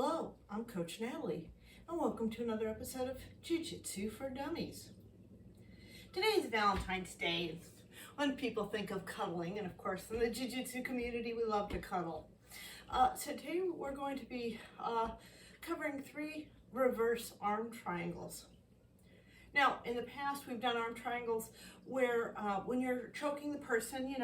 Hello, I'm Coach Natalie, and welcome to another episode of Jiu Jitsu for Dummies. Today is Valentine's Day, and when people think of cuddling, and of course in the Jiu Jitsu community we love to cuddle. So today we're going to be covering 3 reverse arm triangles. Now, in the past we've done arm triangles where when you're choking the person,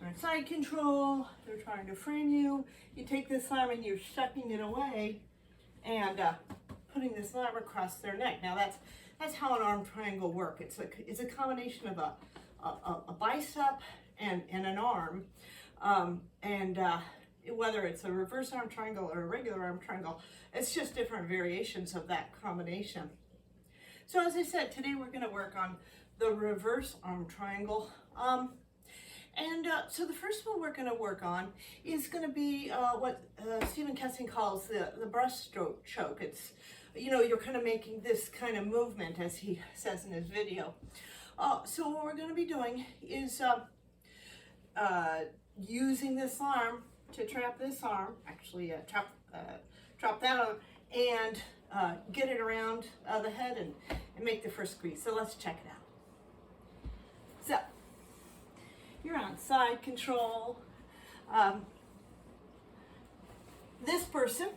on side control, they're trying to frame you, you take this arm and you're shucking it away and putting this arm across their neck. Now that's how an arm triangle works. It's a combination of a bicep and an arm, whether it's a reverse arm triangle or a regular arm triangle, it's just different variations of that combination. So as I said, today we're going to work on the reverse arm triangle. So the first one we're going to work on is going to be what Stephen Kessing calls the breaststroke choke. It's, you're kind of making this kind of movement, as he says in his video. So what we're going to be doing is using this arm to trap this arm, actually trap that arm, and get it around the head and make the first squeeze. So let's check it out. So you're on side control. This person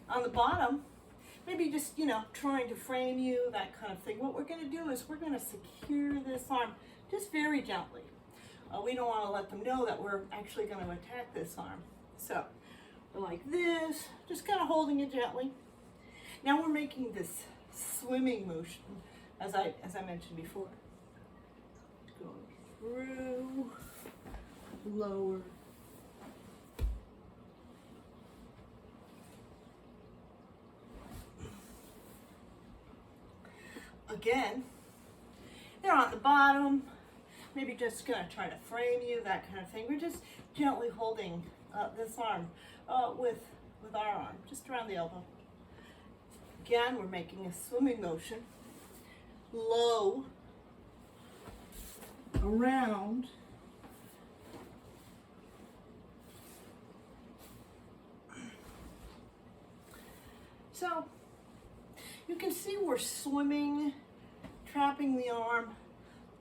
on the bottom, maybe just, trying to frame you, that kind of thing. What we're going to do is we're going to secure this arm just very gently. We don't want to let them know that we're actually going to attack this arm. So we're like this, just kind of holding it gently. Now we're making this swimming motion, as I mentioned before. Going through, lower, again, they're on the bottom, maybe just gonna try to frame you, that kind of thing. We're just gently holding this arm with our arm, just around the elbow. Again, we're making a swimming motion, low, around, so you can see we're swimming, trapping the arm,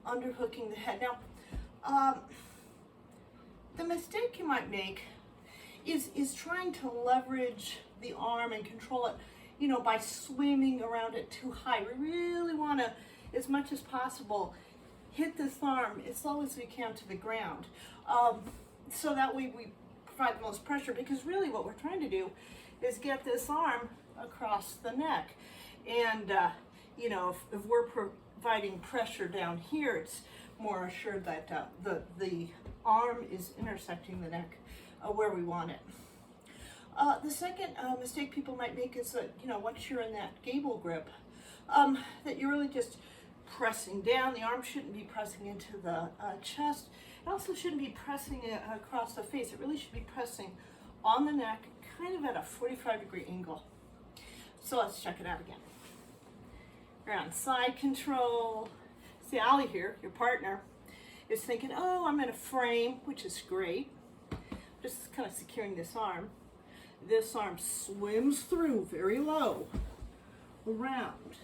underhooking the head. Now, the mistake you might make is trying to leverage the arm and control it, by swimming around it too high. We really want to, as much as possible, hit this arm as low as we can to the ground, so that way we provide the most pressure, because really what we're trying to do is get this arm across the neck. And if we're providing pressure down here, it's more assured that the arm is intersecting the neck where we want it. The second mistake people might make is that, once you're in that gable grip, that you're really just pressing down. The arm shouldn't be pressing into the chest. It also shouldn't be pressing across the face. It really should be pressing on the neck, kind of at a 45-degree angle. So let's check it out again. We're on side control. See, Ali here, your partner, is thinking, oh, I'm in a frame, which is great. Just kind of securing this arm. This arm swims through very low, around,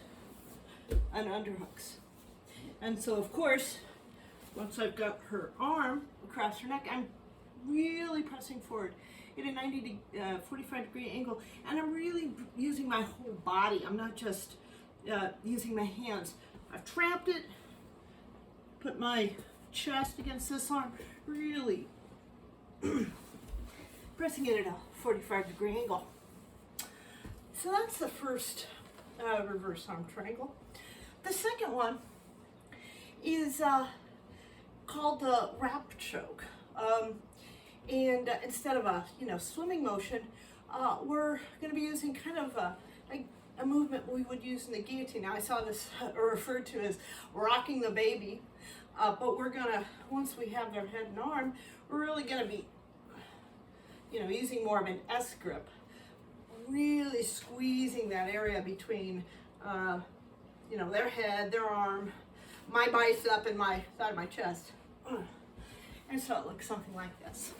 and underhooks. And so, of course, once I've got her arm across her neck, I'm really pressing forward at a 45-degree angle, and I'm really using my whole body. I'm not just using my hands. I've trapped it, put my chest against this arm, really pressing it at a 45-degree angle. So that's the first reverse arm triangle. The second one is called the wrap choke. And instead of a swimming motion, we're going to be using kind of a movement we would use in the guillotine. Now I saw this referred to as rocking the baby, but we're going to, once we have their head and arm, we're really going to be using more of an S grip, really squeezing that area between their head, their arm, my bicep, and my side of my chest. And so it looks something like this.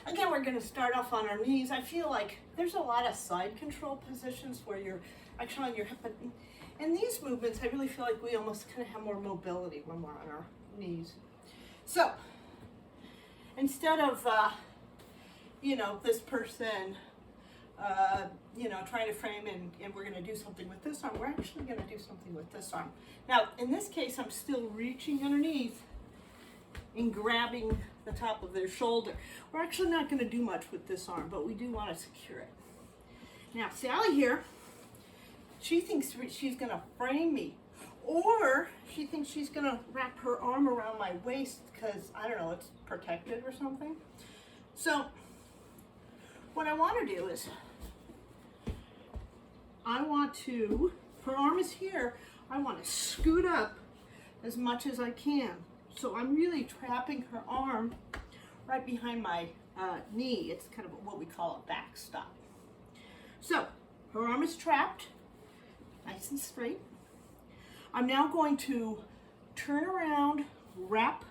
Again, we're going to start off on our knees. I feel like there's a lot of side control positions where you're actually on your hip. But in these movements, I really feel like we almost kind of have more mobility when we're on our knees. So instead of, this person, trying to frame and we're going to do something with this arm, we're actually going to do something with this arm. Now, in this case, I'm still reaching underneath and grabbing the top of their shoulder. We're actually not going to do much with this arm, but we do want to secure it. Now, Sally here, she thinks she's going to frame me, or she thinks she's going to wrap her arm around my waist because, I don't know, it's protected or something. So what I want to do is, her arm is here, I want to scoot up as much as I can. So I'm really trapping her arm right behind my knee. It's kind of what we call a backstop. So her arm is trapped, nice and straight. I'm now going to turn around, wrap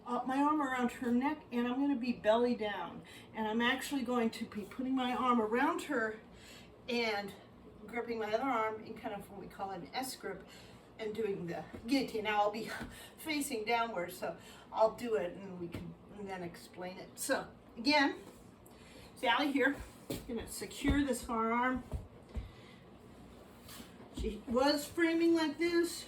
up my arm around her neck, and I'm going to be belly down. And I'm actually going to be putting my arm around her and gripping my other arm in kind of what we call an S grip and doing the guillotine. Now I'll be facing downward, so I'll do it and we can then explain it. So again, Sally here, gonna secure this forearm. She was framing like this,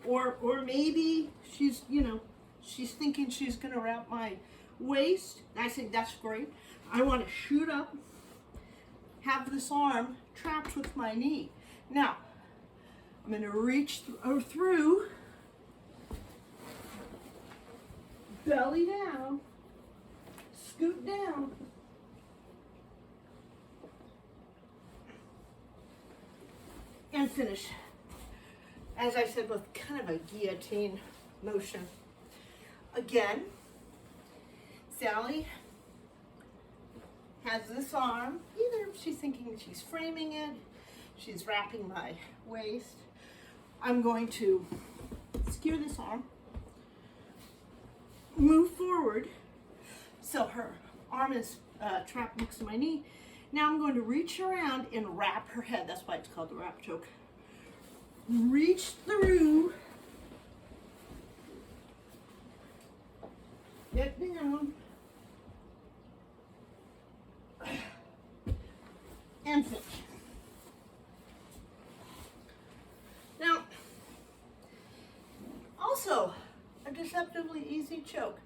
or maybe she's thinking she's gonna wrap my waist. I think that's great. I want to shoot up, have this arm trapped with my knee. Now, I'm going to reach through, belly down, scoot down, and finish. As I said, with kind of a guillotine motion. Again, Sally has this arm, either she's thinking she's framing it, she's wrapping my waist. I'm going to secure this arm, move forward, so her arm is trapped next to my knee. Now I'm going to reach around and wrap her head. That's why it's called the wrap choke. Reach through, get down, and finish. Now, also a deceptively easy choke.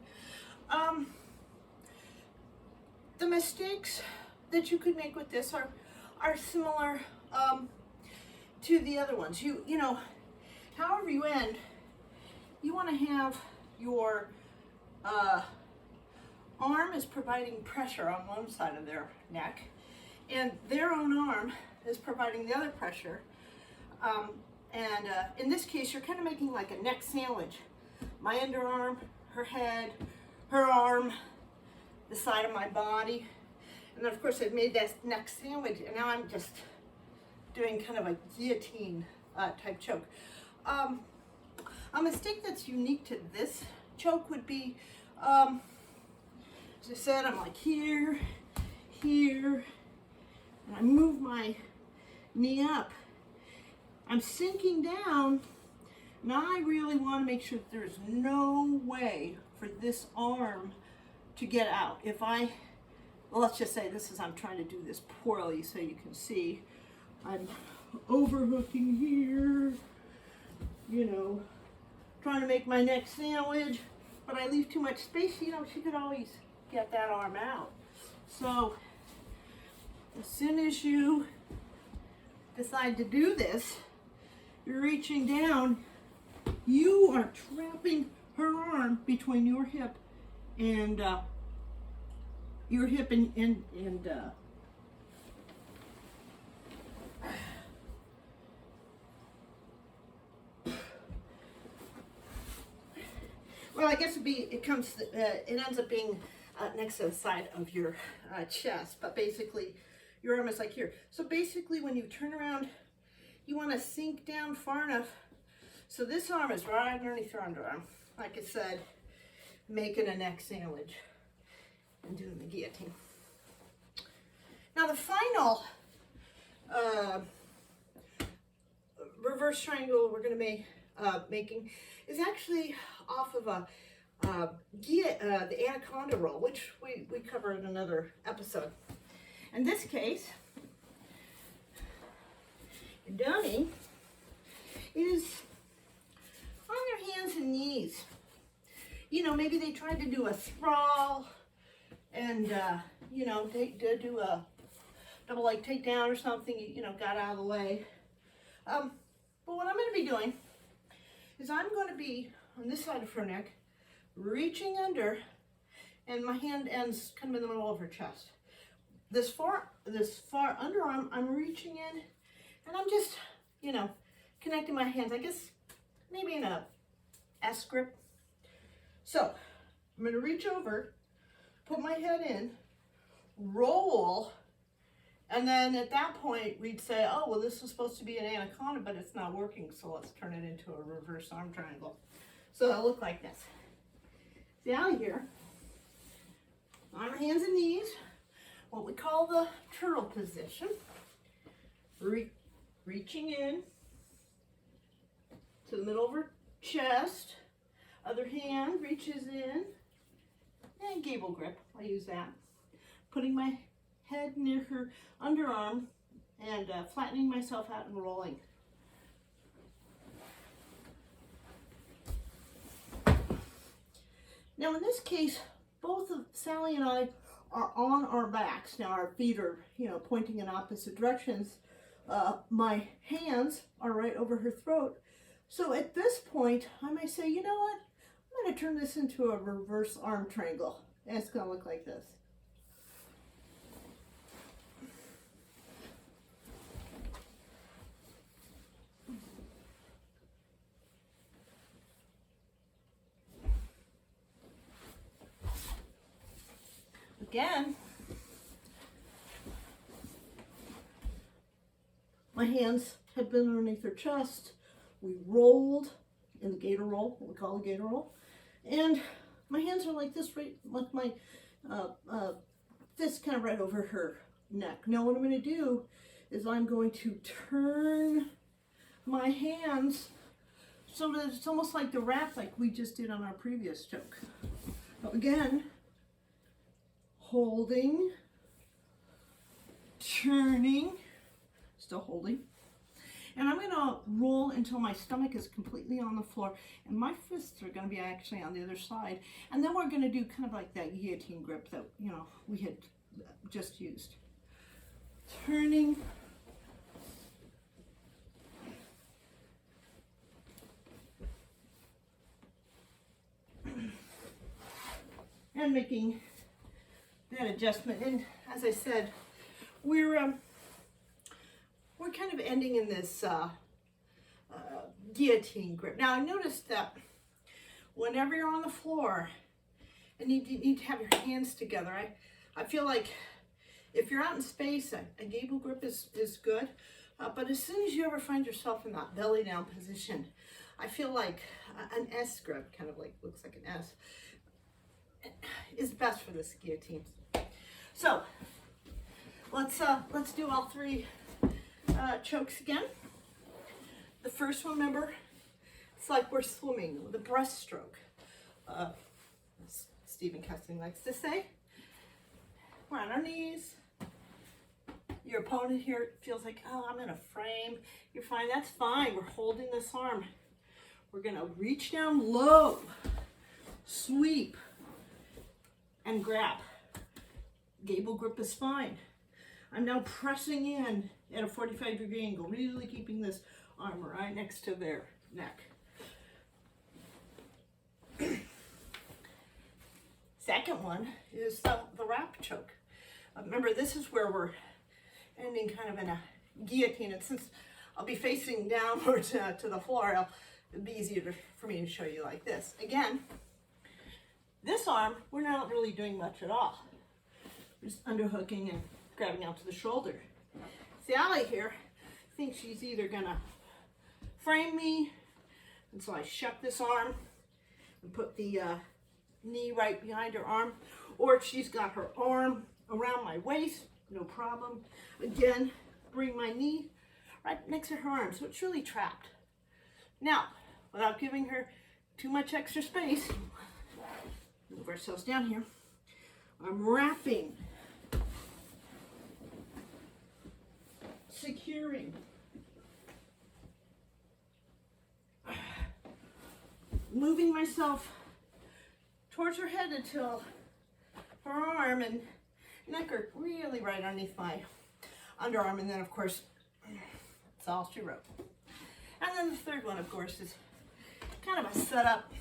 The mistakes that you could make with this are similar to the other ones. However you end, you want to have your arm is providing pressure on one side of their neck, and their own arm is providing the other pressure. In this case, you're kind of making like a neck sandwich. My underarm, her head, her arm, the side of my body. And then of course I've made that neck sandwich, and now I'm just doing kind of a guillotine type choke. A mistake that's unique to this choke would be, as I said, I'm like here, and I move my knee up. I'm sinking down, and I really want to make sure that there's no way for this arm to get out. Well, let's just say I'm trying to do this poorly so you can see. I'm overhooking here, trying to make my neck sandwich, but I leave too much space. She could always get that arm out. So as soon as you decide to do this, you're reaching down, you are trapping her arm between your hip and well, I guess it ends up being next to the side of your chest, but basically your arm is like here. So basically when you turn around, you want to sink down far enough so this arm is right underneath your underarm. Like I said, making a neck sandwich. and doing the guillotine. Now the final reverse triangle we're going to be making is actually off of the anaconda roll, which we cover in another episode. In this case, your dummy is on their hands and knees. You know, maybe they tried to do a sprawl and, you know, do a double leg takedown or something, you know, got out of the way. But what I'm going to be doing is I'm going to be on this side of her neck, reaching under, and my hand ends kind of in the middle of her chest. This far underarm, I'm reaching in, and I'm just, you know, connecting my hands, I guess maybe in a S grip. So I'm going to reach over, put my head in, roll, and then at that point we'd say, oh, well, this is supposed to be an anaconda, but it's not working, so let's turn it into a reverse arm triangle. So it'll look like this. See out of here, on our hands and knees, what we call the turtle position. Reaching in to the middle of her chest, other hand reaches in, and gable grip, I use that. Putting my head near her underarm and flattening myself out and rolling. Now in this case, both of Sally and I are on our backs. Now our feet are, you know, pointing in opposite directions. My hands are right over her throat. So at this point, I might say, you know what? I'm going to turn this into a reverse arm triangle. And it's going to look like this. Again, my hands had been underneath her chest. We rolled in the gator roll, what we call the gator roll. And my hands are like this, right, like my fist kind of right over her neck. Now what I'm going to do is I'm going to turn my hands so that it's almost like the wrap like we just did on our previous choke. So again, holding, turning, still holding. And I'm going to roll until my stomach is completely on the floor. And my fists are going to be actually on the other side. And then we're going to do kind of like that guillotine grip that, you know, we had just used. Turning. And making that adjustment. And as I said, we're kind of ending in this guillotine grip. Now I noticed that whenever you're on the floor and you need to have your hands together, I feel like if you're out in space, a gable grip is good. But as soon as you ever find yourself in that belly down position, I feel like an S grip, kind of like looks like an S, is best for this guillotine. So let's do all three chokes again. The first one, remember, it's like we're swimming with a breaststroke. Stephen Cussing likes to say. We're on our knees. Your opponent here feels like, oh, I'm in a frame. You're fine, that's fine. We're holding this arm. We're gonna reach down low, sweep, and grab. Gable grip is fine. I'm now pressing in at a 45-degree angle, really keeping this arm right next to their neck. Second one is the wrap choke. Remember, this is where we're ending kind of in a guillotine, and since I'll be facing downwards to the floor, it'll be easier for me to show you like this. Again, this arm, we're not really doing much at all. We're just underhooking and grabbing out to the shoulder. Sally here thinks she's either gonna frame me, and so I shuck this arm and put the knee right behind her arm, Or if she's got her arm around my waist, no problem. Again, bring my knee right next to her arm, so it's really trapped. Now, without giving her too much extra space, move ourselves down here. I'm wrapping, securing, moving myself towards her head until her arm and neck are really right underneath my underarm, and then of course it's all she wrote. And then the third one, of course, is kind of a setup.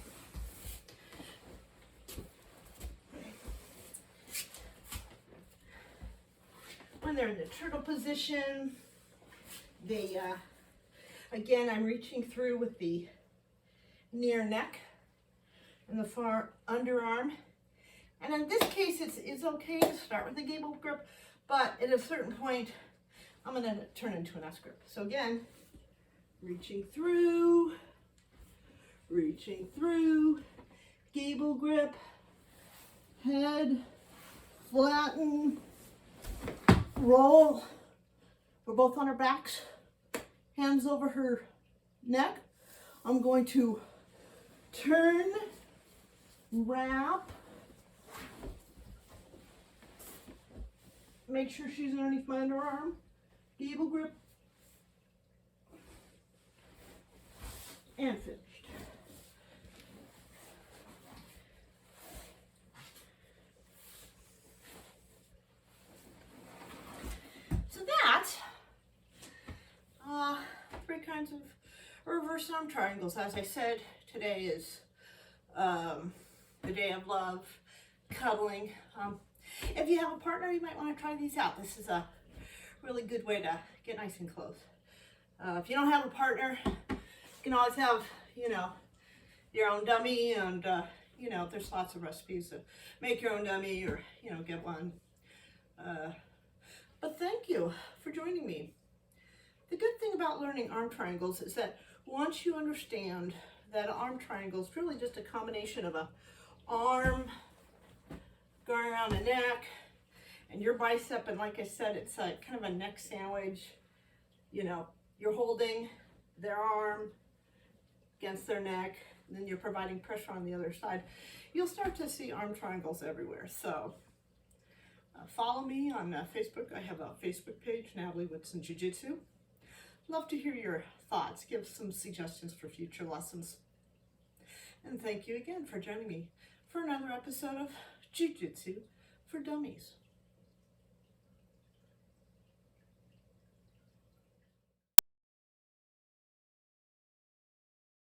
When they're in the turtle position, they again, I'm reaching through with the near neck and the far underarm. And in this case, it's okay to start with the gable grip, but at a certain point, I'm going to turn into an S grip. So again, reaching through, gable grip, head, flatten, roll. We're both on our backs, hands over her neck. I'm going to turn, wrap, make sure she's underneath my underarm, gable grip, and finished. So that's 3 kinds of reverse arm triangles. As I said, today is the day of love, cuddling. If you have a partner, you might want to try these out. This is a really good way to get nice and close. If you don't have a partner, you can always have, your own dummy, and, there's lots of recipes to make your own dummy or, get one. But thank you for joining me. The good thing about learning arm triangles is that once you understand that an arm triangle is really just a combination of a arm going around the neck and your bicep, and like I said, it's kind of a neck sandwich. You're holding their arm against their neck, and then you're providing pressure on the other side. You'll start to see arm triangles everywhere. So follow me on Facebook. I have a Facebook page, Natalie Whitson Jiu Jitsu. Love to hear your thoughts. Give some suggestions for future lessons. And thank you again for joining me for another episode of Jiu Jitsu for Dummies.